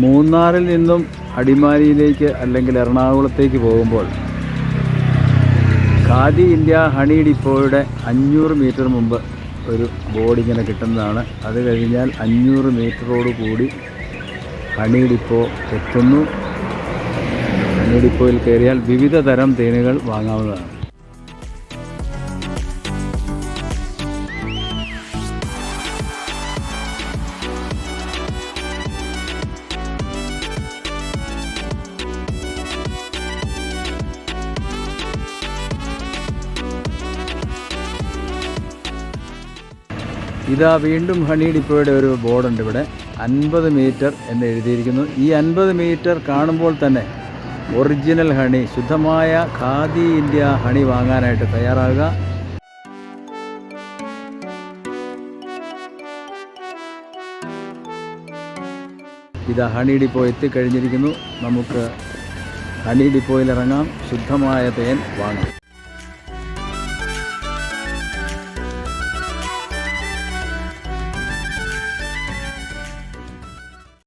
മൂന്നാറിൽ നിന്നും അടിമാലിയിലേക്ക് അല്ലെങ്കിൽ എറണാകുളത്തേക്ക് പോകുമ്പോൾ ഖാദി ഇന്ത്യ ഹണി ഡിപ്പോയുടെ 500 മീറ്റർ മുമ്പ് ഒരു ബോർഡ് ഇങ്ങനെ കിട്ടുന്നതാണ്. അത് കഴിഞ്ഞാൽ 500 മീറ്ററോട് കൂടി ഹണി ഡിപ്പോ എത്തുന്നു. ഹണി ഡിപ്പോയിൽ കയറിയാൽ വിവിധ തരം തേനുകൾ വാങ്ങാവുന്നതാണ്. ഇതാ വീണ്ടും ഹണി ഡിപ്പോയുടെ ഒരു ബോർഡുണ്ട്. ഇവിടെ 50 മീറ്റർ എന്ന് എഴുതിയിരിക്കുന്നു. ഈ 50 മീറ്റർ കാണുമ്പോൾ തന്നെ ഒറിജിനൽ ഹണി, ശുദ്ധമായ ഖാദി ഇന്ത്യ ഹണി വാങ്ങാനായിട്ട് തയ്യാറാകുക. ഇതാ ഹണി ഡിപ്പോ എത്തിക്കഴിഞ്ഞിരിക്കുന്നു. നമുക്ക് ഹണി ഡിപ്പോയിൽ ഇറങ്ങാം, ശുദ്ധമായ തേൻ വാങ്ങാം.